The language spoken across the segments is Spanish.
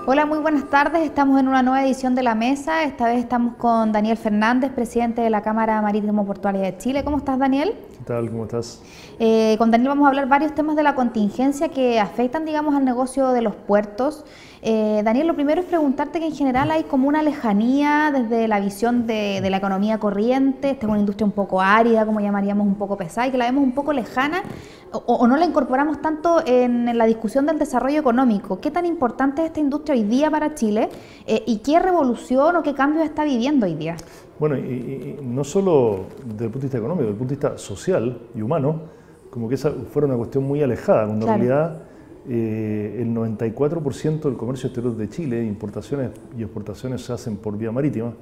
Hola, muy buenas tardes. Estamos en una nueva edición de La Mesa. Esta vez estamos con Daniel Fernández, presidente de la Cámara Marítimo Portuaria de Chile. ¿Cómo estás, Daniel? ¿Qué tal? ¿Cómo estás? Con Daniel vamos a hablar varios temas de la contingencia que afectan, digamos, al negocio de los puertos. Daniel, lo primero es preguntarte que en general hay como una lejanía desde la visión de la economía corriente. Esta es una industria un poco árida, como llamaríamos, un poco pesada, y que la vemos un poco lejana o no la incorporamos tanto en la discusión del desarrollo económico. ¿Qué tan importante es esta industria hoy día para Chile y qué revolución o qué cambios está viviendo hoy día? Bueno, y no solo desde el punto de vista económico, desde el punto de vista social y humano, como que esa fuera una cuestión muy alejada, cuando en realidad el 94% del comercio exterior de Chile, importaciones y exportaciones, se hacen por vía marítima,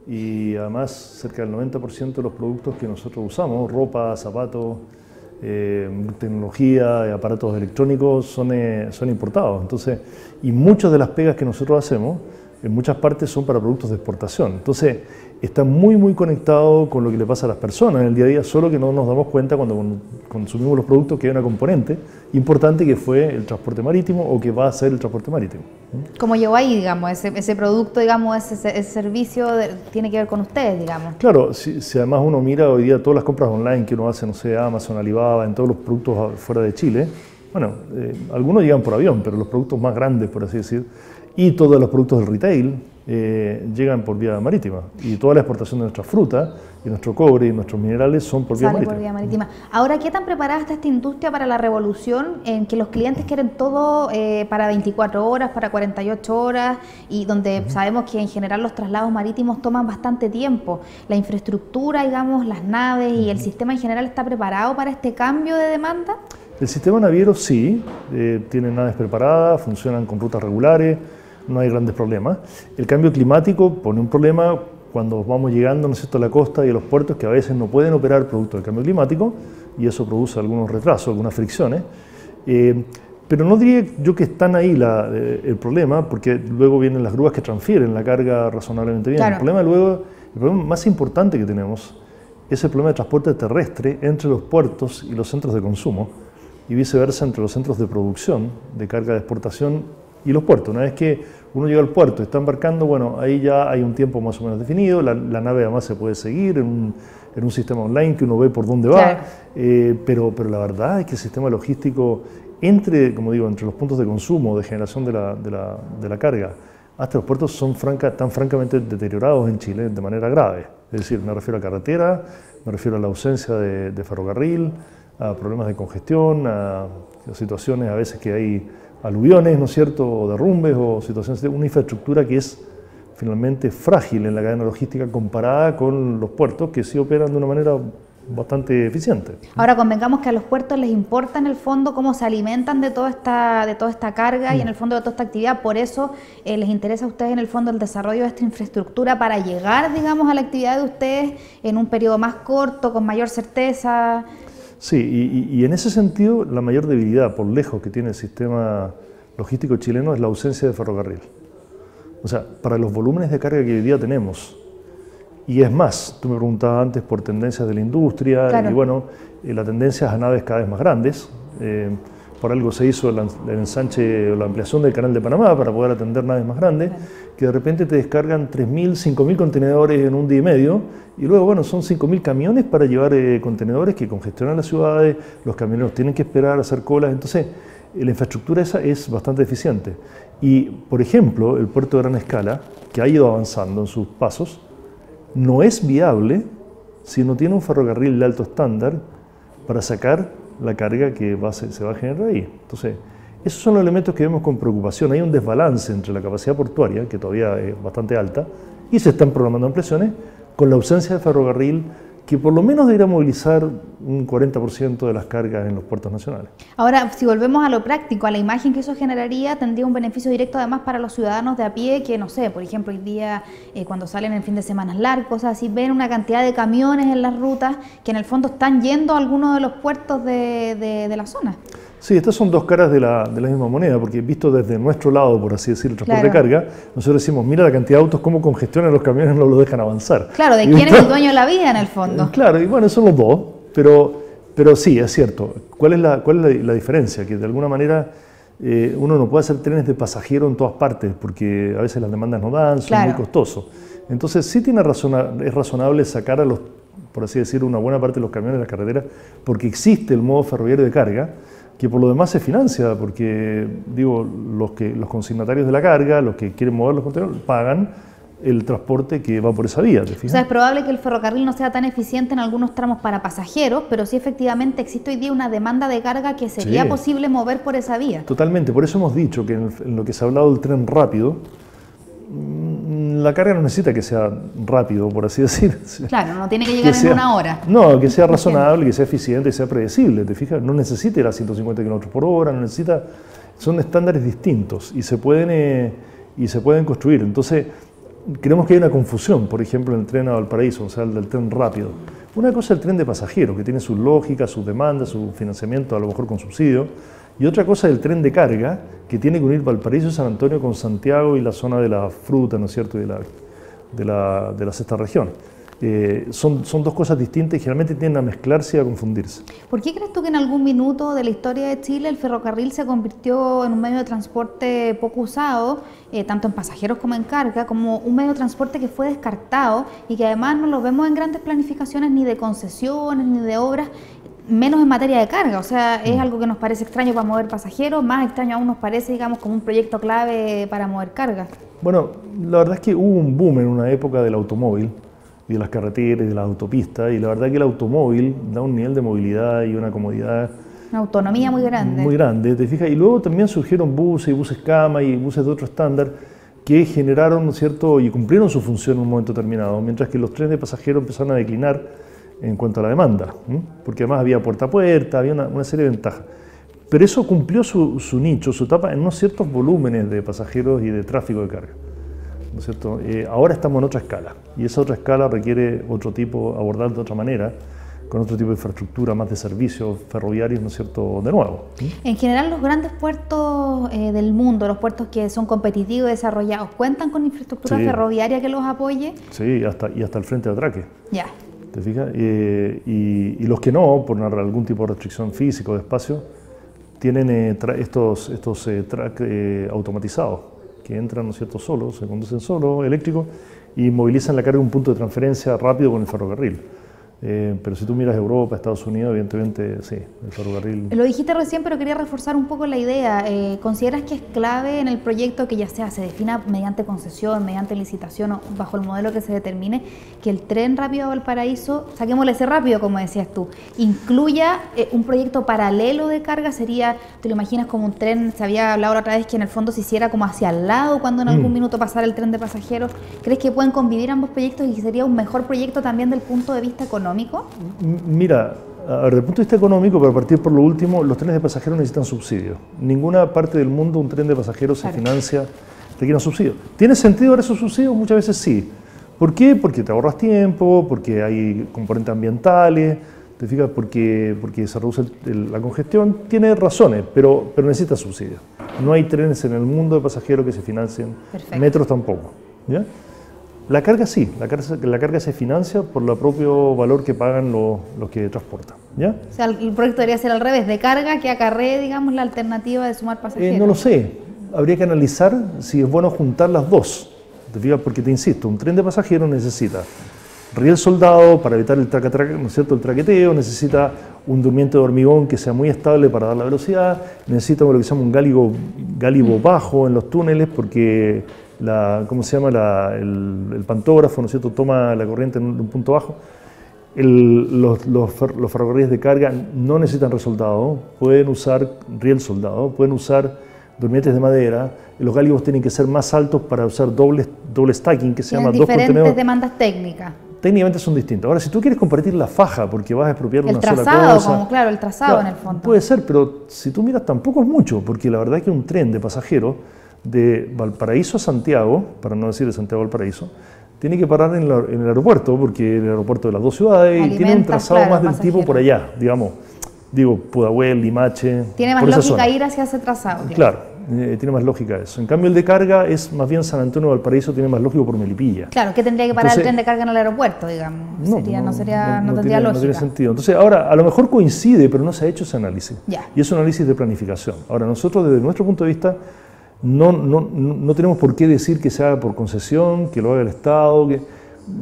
y además cerca del 90% de los productos que nosotros usamos, ropa, zapatos, tecnología, aparatos electrónicos, son importados. Entonces, y muchas de las pegas que nosotros hacemos, en muchas partes son para productos de exportación. Entonces, está muy conectado con lo que le pasa a las personas en el día a día, solo que no nos damos cuenta cuando consumimos los productos que hay una componente importante que fue el transporte marítimo o que va a ser el transporte marítimo. ¿Cómo llegó ahí, digamos, ese producto, digamos, ese servicio tiene que ver con ustedes, digamos? Claro, si además uno mira hoy día todas las compras online que uno hace, no sé, Amazon, Alibaba, en todos los productos fuera de Chile, bueno, algunos llegan por avión, pero los productos más grandes, por así decir, y todos los productos del retail llegan por vía marítima, y toda la exportación de nuestra fruta y nuestro cobre y nuestros minerales son por vía marítima. Ahora, ¿qué tan preparada está esta industria para la revolución en que los clientes quieren todo para 24 horas, para 48 horas, y donde sabemos que en general los traslados marítimos toman bastante tiempo? ¿La infraestructura, digamos, las naves y el sistema en general está preparado para este cambio de demanda? El sistema naviero sí, tiene naves preparadas, funcionan con rutas regulares, no hay grandes problemas. El cambio climático pone un problema cuando vamos llegando, ¿no es cierto?, a la costa y a los puertos, que a veces no pueden operar producto del cambio climático, y eso produce algunos retrasos, algunas fricciones. Pero no diría yo que están ahí el problema, porque luego vienen las grúas que transfieren la carga razonablemente bien. Claro. El problema más importante que tenemos es el problema de transporte terrestre entre los puertos y los centros de consumo, y viceversa entre los centros de producción de carga de exportación y los puertos. Una vez que uno llega al puerto y está embarcando, bueno, ahí ya hay un tiempo más o menos definido, la nave además se puede seguir en un sistema online que uno ve por dónde va, pero la verdad es que el sistema logístico como digo, entre los puntos de consumo, de generación de la carga, hasta los puertos están francamente deteriorados en Chile de manera grave. Es decir, me refiero a carretera, me refiero a la ausencia de ferrocarril, a problemas de congestión, a situaciones a veces que hay aluviones, ¿no es cierto?, o derrumbes, o situaciones de una infraestructura que es finalmente frágil en la cadena logística comparada con los puertos, que sí operan de una manera bastante eficiente. Ahora, convengamos que a los puertos les importa en el fondo cómo se alimentan de toda esta carga y en el fondo de toda esta actividad. Por eso les interesa a ustedes en el fondo el desarrollo de esta infraestructura para llegar, digamos, a la actividad de ustedes en un periodo más corto, con mayor certeza. Sí, y en ese sentido la mayor debilidad por lejos que tiene el sistema logístico chileno es la ausencia de ferrocarril. O sea, para los volúmenes de carga que hoy día tenemos, y es más, tú me preguntabas antes por tendencias de la industria, claro. Y bueno, la tendencia es a naves cada vez más grandes. Por algo se hizo el ensanche o la ampliación del Canal de Panamá para poder atender naves más grandes, claro. Que de repente te descargan 3.000, 5.000 contenedores en un día y medio, y luego, bueno, son 5.000 camiones para llevar contenedores que congestionan las ciudades, los camioneros tienen que esperar a hacer colas, entonces la infraestructura esa es bastante eficiente. Y, por ejemplo, el puerto de Gran Escala, que ha ido avanzando en sus pasos, no es viable si no tiene un ferrocarril de alto estándar para sacar la carga que se va a generar ahí. Entonces, esos son los elementos que vemos con preocupación. Hay un desbalance entre la capacidad portuaria, que todavía es bastante alta, y se están programando ampliaciones, con la ausencia de ferrocarril, que por lo menos debería movilizar un 40% de las cargas en los puertos nacionales. Ahora, si volvemos a lo práctico, a la imagen que eso generaría, tendría un beneficio directo además para los ciudadanos de a pie, que no sé, por ejemplo, hoy día cuando salen en fin de semana largos, cosas así, ven una cantidad de camiones en las rutas que en el fondo están yendo a algunos de los puertos de la zona. Sí, estas son dos caras de la misma moneda, porque visto desde nuestro lado, por así decirlo, el transporte de carga, nosotros decimos, mira la cantidad de autos, cómo congestionan los camiones, no los dejan avanzar. Claro, de quién es el dueño de la vía en el fondo. Claro, y bueno, son los dos, pero sí, es cierto. ¿Cuál es la diferencia? Que de alguna manera uno no puede hacer trenes de pasajeros en todas partes, porque a veces las demandas no dan, son muy costosos. Entonces sí es razonable sacar a los, por así decirlo, una buena parte de los camiones de las carreteras, porque existe el modo ferroviario de carga, que por lo demás se financia, porque digo, los consignatarios de la carga, los que quieren mover los contenedores, pagan el transporte que va por esa vía, ¿te fijas? O sea, es probable que el ferrocarril no sea tan eficiente en algunos tramos para pasajeros, pero sí efectivamente existe hoy día una demanda de carga que sería posible mover por esa vía. Totalmente, por eso hemos dicho que en lo que se ha hablado del tren rápido, la carga no necesita que sea rápido, por así decir. Claro, no tiene que llegar en una hora. No, que sea razonable, que sea eficiente, que sea predecible, ¿te fijas? No necesita ir a 150 km por hora, no necesita... Son estándares distintos y se pueden construir. Entonces, creemos que hay una confusión, por ejemplo, en el tren a Valparaíso, o sea, el del tren rápido. Una cosa es el tren de pasajeros, que tiene sus lógicas, sus demandas, su financiamiento, a lo mejor con subsidio, y otra cosa es el tren de carga, que tiene que unir Valparaíso y San Antonio con Santiago y la zona de la fruta, ¿no es cierto?, de la sexta región. Son dos cosas distintas y generalmente tienden a mezclarse y a confundirse. ¿Por qué crees tú que en algún minuto de la historia de Chile el ferrocarril se convirtió en un medio de transporte poco usado, tanto en pasajeros como en carga, como un medio de transporte que fue descartado y que además no lo vemos en grandes planificaciones ni de concesiones ni de obras, menos en materia de carga? O sea, es algo que nos parece extraño para mover pasajeros, más extraño aún nos parece, digamos, como un proyecto clave para mover carga. Bueno, la verdad es que hubo un boom en una época del automóvil y de las carreteras y de las autopistas, y la verdad es que el automóvil da un nivel de movilidad y una comodidad, una autonomía muy grande. Muy grande, ¿te fijas? Y luego también surgieron buses y buses cama y buses de otro estándar que generaron, ¿no es cierto?, y cumplieron su función en un momento determinado, mientras que los trenes de pasajeros empezaron a declinar en cuanto a la demanda, porque además había puerta a puerta, había una serie de ventajas. Pero eso cumplió su nicho, su etapa, en unos ciertos volúmenes de pasajeros y de tráfico de carga, ¿no es cierto? Ahora estamos en otra escala, y esa otra escala requiere otro tipo, abordar de otra manera, con otro tipo de infraestructura, más de servicios ferroviarios, ¿no es cierto?, de nuevo. En general, los grandes puertos del mundo, los puertos que son competitivos y desarrollados, ¿cuentan con infraestructura ferroviaria que los apoye? Sí, y hasta el frente de atraque. Ya. ¿Te fijas? Y los que no, por algún tipo de restricción física o de espacio, tienen estos track automatizados, que entran, ¿no es cierto?, solos, se conducen solos, eléctricos, y movilizan la carga a un punto de transferencia rápido con el ferrocarril. Pero si tú miras Europa, Estados Unidos, evidentemente sí, el ferrocarril... Lo dijiste recién, pero quería reforzar un poco la idea. ¿Consideras que es clave en el proyecto que ya sea se defina mediante concesión, mediante licitación o bajo el modelo que se determine, que el tren rápido a Valparaíso, saquémosle ese rápido como decías tú, incluya un proyecto paralelo de carga? Sería, ¿te lo imaginas como un tren? Se había hablado la otra vez que en el fondo se hiciera como hacia el lado cuando en algún minuto pasara el tren de pasajeros. ¿Crees que pueden convivir ambos proyectos y que sería un mejor proyecto también del punto de vista económico? Mira, a ver, desde el punto de vista económico, para partir por lo último, los trenes de pasajeros necesitan subsidios. Ninguna parte del mundo un tren de pasajeros se financia, requiere un subsidio. ¿Tiene sentido dar esos subsidios? Muchas veces sí. ¿Por qué? Porque te ahorras tiempo, porque hay componentes ambientales, ¿te fijas? Porque se reduce la congestión. Tiene razones, pero necesita subsidios. No hay trenes en el mundo de pasajeros que se financien, metros tampoco, ¿ya? La carga sí, la carga se financia por el propio valor que pagan los que transportan, ¿ya? O sea, el proyecto debería ser al revés, de carga que acarree, digamos, la alternativa de sumar pasajeros. No lo sé, habría que analizar si es bueno juntar las dos, ¿te fijas? Porque te insisto, un tren de pasajeros necesita riel soldado para evitar el ¿no es cierto?, el traqueteo, necesita un durmiente de hormigón que sea muy estable para dar la velocidad, necesita lo que se llama un gálibo bajo en los túneles porque ¿cómo se llama? El pantógrafo, ¿no es cierto?, toma la corriente en un punto bajo. Los ferrocarriles de carga no necesitan resoldado, pueden usar riel soldado, pueden usar durmientes de madera. Los gálibos tienen que ser más altos para usar doble stacking, que se llama dos contenedores. Diferentes demandas técnicas. Técnicamente son distintos. Ahora, si tú quieres compartir la faja porque vas a expropiar una sola cosa... El trazado, como claro, el trazado en el fondo. Puede ser, pero si tú miras tampoco es mucho, porque la verdad es que un tren de pasajeros de Valparaíso a Santiago, para no decir de Santiago a Valparaíso, tiene que parar en el aeropuerto, porque el aeropuerto de las dos ciudades y tiene un trazado más del tipo por allá, digamos, Pudahuel, Limache... Tiene más lógica ir hacia ese trazado. Claro, tiene más lógica eso. En cambio el de carga es más bien San Antonio Valparaíso, tiene más lógico por Melipilla. Claro, que tendría que parar el tren de carga en el aeropuerto, digamos. No tendría lógica. No tiene sentido. Entonces ahora, a lo mejor coincide, pero no se ha hecho ese análisis. Ya. Y es un análisis de planificación. Ahora, nosotros desde nuestro punto de vista no tenemos por qué decir que se haga por concesión, que lo haga el Estado, que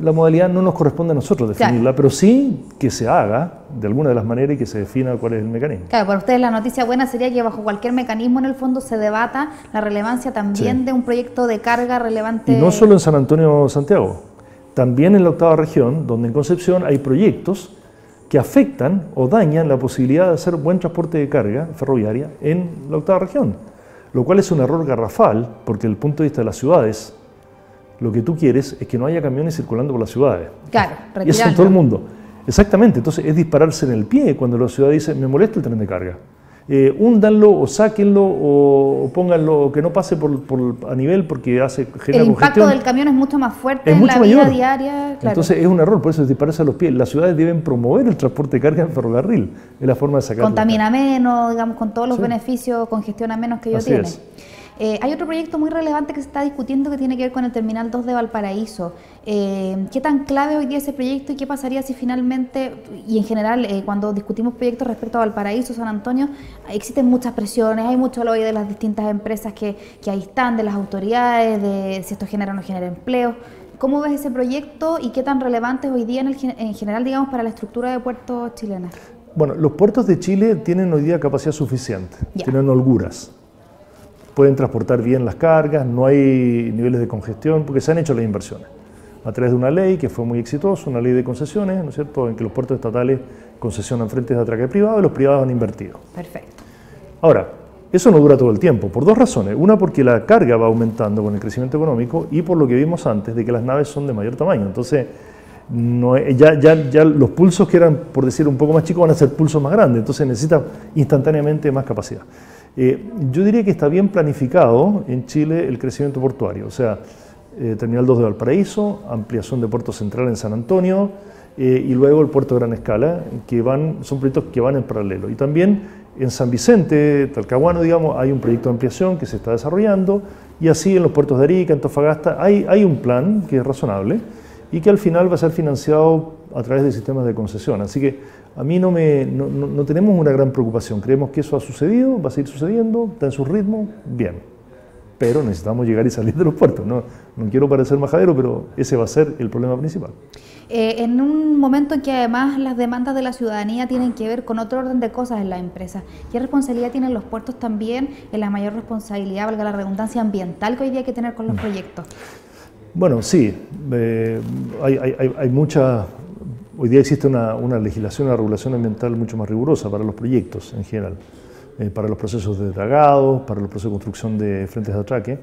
la modalidad no nos corresponde a nosotros definirla, claro, pero sí que se haga de alguna de las maneras y que se defina cuál es el mecanismo. Claro, para ustedes la noticia buena sería que bajo cualquier mecanismo en el fondo se debata la relevancia también de un proyecto de carga relevante. Y no solo en San Antonio, Santiago, también en la octava región, donde en Concepción hay proyectos que afectan o dañan la posibilidad de hacer buen transporte de carga ferroviaria en la octava región, lo cual es un error garrafal, porque desde el punto de vista de las ciudades, lo que tú quieres es que no haya camiones circulando por las ciudades. Claro, y eso en todo el mundo. Exactamente, entonces es dispararse en el pie cuando la ciudad dice, me molesta el tren de carga. Húndanlo o sáquenlo o pónganlo, que no pase a nivel porque genera congestión. El impacto del camión es mucho más fuerte en la vida diaria. Claro. Entonces es un error, por eso es dispararse a los pies. Las ciudades deben promover el transporte de carga en ferrocarril, es la forma de sacarlo. Contamina menos, digamos, con todos los beneficios, congestiona menos que ello tiene. Hay otro proyecto muy relevante que se está discutiendo que tiene que ver con el Terminal 2 de Valparaíso. ¿Qué tan clave hoy día ese proyecto y qué pasaría si finalmente, y en general cuando discutimos proyectos respecto a Valparaíso, San Antonio, existen muchas presiones, hay mucho lobby de las distintas empresas que ahí están, de las autoridades, de si esto genera o no genera empleo? ¿Cómo ves ese proyecto y qué tan relevante es hoy día en general, digamos, para la estructura de puertos chilenos? Bueno, los puertos de Chile tienen hoy día capacidad suficiente, tienen holguras. Pueden transportar bien las cargas, no hay niveles de congestión, porque se han hecho las inversiones a través de una ley que fue muy exitosa, una ley de concesiones, ¿no es cierto?, en que los puertos estatales concesionan frentes de atraque privado y los privados han invertido. Perfecto. Ahora, eso no dura todo el tiempo, por dos razones. Una, porque la carga va aumentando con el crecimiento económico y por lo que vimos antes, de que las naves son de mayor tamaño. Entonces, ya los pulsos que eran, por decir, un poco más chicos van a ser pulsos más grandes, entonces necesita instantáneamente más capacidad. Yo diría que está bien planificado en Chile el crecimiento portuario, o sea, Terminal 2 de Valparaíso, ampliación de Puerto Central en San Antonio y luego el Puerto de Gran Escala, son proyectos que van en paralelo. Y también en San Vicente, Talcahuano, digamos, hay un proyecto de ampliación que se está desarrollando y así en los puertos de Arica, Antofagasta, hay un plan que es razonable y que al final va a ser financiado a través de sistemas de concesión. Así que a mí no tenemos una gran preocupación. Creemos que eso ha sucedido, va a seguir sucediendo, está en su ritmo, bien. Pero necesitamos llegar y salir de los puertos. No quiero parecer majadero, pero ese va a ser el problema principal. En un momento en que además las demandas de la ciudadanía tienen que ver con otro orden de cosas en la empresa, ¿qué responsabilidad tienen los puertos también en la mayor responsabilidad, valga la redundancia, ambiental que hoy día hay que tener con los proyectos? Bueno, sí, hay mucha... Hoy día existe una legislación, una regulación ambiental mucho más rigurosa para los proyectos en general, para los procesos de dragado, para los procesos de construcción de frentes de atraque.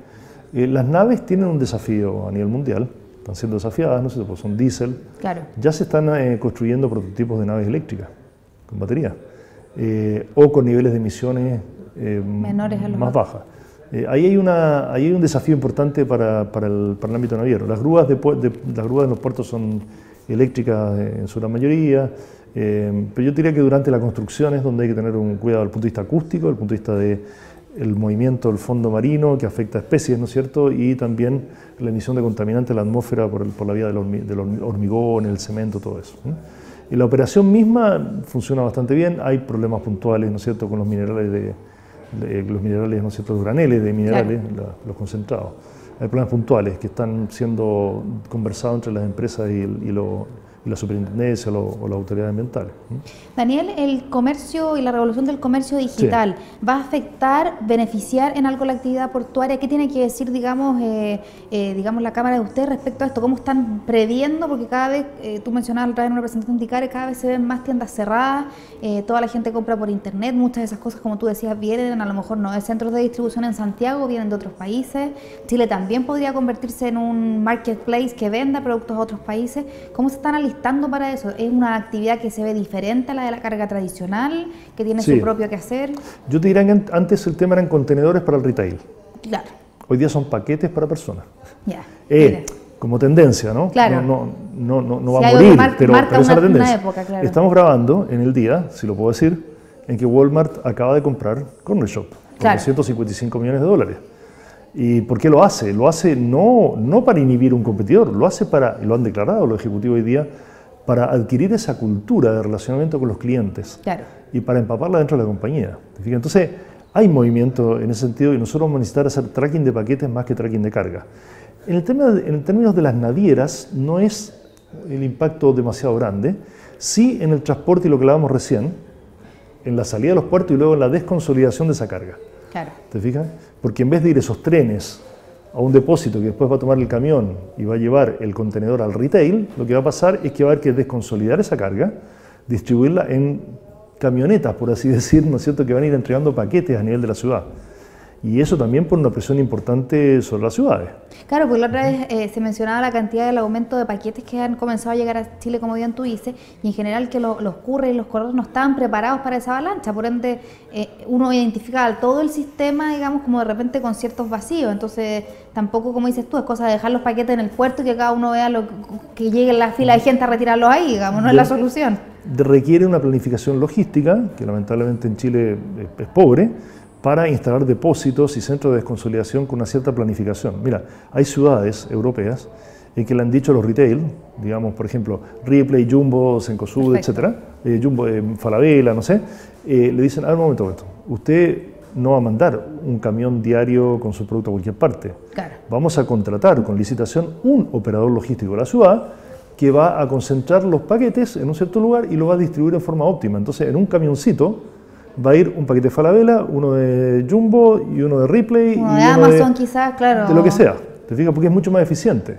Las naves tienen un desafío a nivel mundial, están siendo desafiadas, ¿no sé? Pues son diésel. Claro. Ya se están construyendo prototipos de naves eléctricas con batería o con niveles de emisiones menores a los más bajas. Ahí hay un desafío importante para el ámbito naviero. Las grúas en los puertos son eléctricas en su gran mayoría, pero yo diría que durante la construcción es donde hay que tener un cuidado desde el punto de vista acústico, desde el punto de vista del movimiento del fondo marino que afecta a especies, ¿no es cierto?, y también la emisión de contaminantes a la atmósfera por la vía del hormigón, el cemento, todo eso. Y la operación misma funciona bastante bien, hay problemas puntuales, ¿no es cierto?, con los minerales ¿no es cierto?, los graneles de minerales, claro, los concentrados. Hay problemas puntuales que están siendo conversados entre las empresas y la superintendencia o las autoridades ambientales. Daniel, el comercio y la revolución del comercio digital, ¿va a afectar, beneficiar en algo la actividad portuaria? ¿Qué tiene que decir, digamos, la Cámara de ustedes respecto a esto? ¿Cómo están previendo? Porque cada vez, tú mencionabas otra vez en una presentación de ICARE, cada vez se ven más tiendas cerradas, toda la gente compra por internet, muchas de esas cosas, como tú decías, vienen a lo mejor no de centros de distribución en Santiago, vienen de otros países. Chile también podría convertirse en un marketplace que venda productos a otros países. ¿Cómo se están alistando para eso? ¿Es una actividad que se ve diferente a la de la carga tradicional, que tiene su propio quehacer? Yo te diría que antes el tema eran contenedores para el retail. Claro. Hoy día son paquetes para personas. Ya. Como tendencia, ¿no? Claro. No va a morir, pero esa es la tendencia. Época, claro. Estamos grabando en el día, si lo puedo decir, en que Walmart acaba de comprar Corner Shop por $255 millones. ¿Y por qué lo hace? Lo hace no para inhibir un competidor, lo hace y lo han declarado los ejecutivos hoy día, para adquirir esa cultura de relacionamiento con los clientes y para empaparla dentro de la compañía. Entonces, hay movimiento en ese sentido y nosotros vamos a necesitar hacer tracking de paquetes más que tracking de carga. En términos de las navieras, no es el impacto demasiado grande. Sí en el transporte y lo que hablábamos recién, en la salida de los puertos y luego en la desconsolidación de esa carga. ¿Te fijas? Porque en vez de ir esos trenes a un depósito que después va a tomar el camión y va a llevar el contenedor al retail, lo que va a pasar es que va a haber que desconsolidar esa carga, distribuirla en camionetas, por así decir, ¿no es cierto?, que van a ir entregando paquetes a nivel de la ciudad. Y eso también pone una presión importante sobre las ciudades. Claro, porque la otra vez se mencionaba la cantidad del aumento de paquetes que han comenzado a llegar a Chile, como bien tú dices, y en general que los couriers y los correos no estaban preparados para esa avalancha, por ende uno identifica todo el sistema, digamos, como de repente con ciertos vacíos, entonces tampoco, como dices tú, es cosa de dejar los paquetes en el puerto y que cada uno vea que llegue la fila de gente a retirarlos ahí, digamos, no es la solución. Requiere una planificación logística, que lamentablemente en Chile es pobre, para instalar depósitos y centros de desconsolidación con una cierta planificación. Mira, hay ciudades europeas en que le han dicho a los retail, digamos, por ejemplo, Ripley, Jumbo, Cencosud, etcétera, Jumbo, Falabella, no sé, le dicen, un momento, usted no va a mandar un camión diario con su producto a cualquier parte. Vamos a contratar con licitación un operador logístico de la ciudad que va a concentrar los paquetes en un cierto lugar y lo va a distribuir de forma óptima. Entonces, en un camioncito va a ir un paquete de Falabella, uno de Jumbo y uno de Ripley. Uno de Amazon quizás, claro. De lo que sea, ¿te fijas? Porque es mucho más eficiente.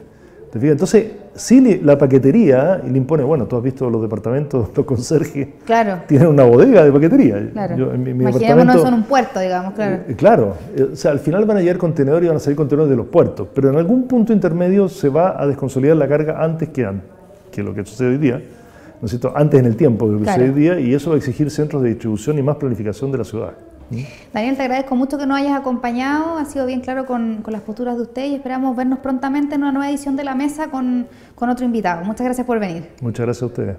¿Te fijas? Entonces, si la paquetería le impone, bueno, tú has visto los departamentos, los conserjes, tienen una bodega de paquetería. Imaginémonos eso en un puerto, digamos, o sea, al final van a llegar contenedores y van a salir contenedores de los puertos, pero en algún punto intermedio se va a desconsolidar la carga antes que lo que sucede hoy día. ¿No es cierto? Antes en el tiempo de lo que sucede hoy día, y eso va a exigir centros de distribución y más planificación de la ciudad. Daniel, te agradezco mucho que nos hayas acompañado, ha sido bien claro con las posturas de usted y esperamos vernos prontamente en una nueva edición de La Mesa con otro invitado. Muchas gracias por venir. Muchas gracias a ustedes.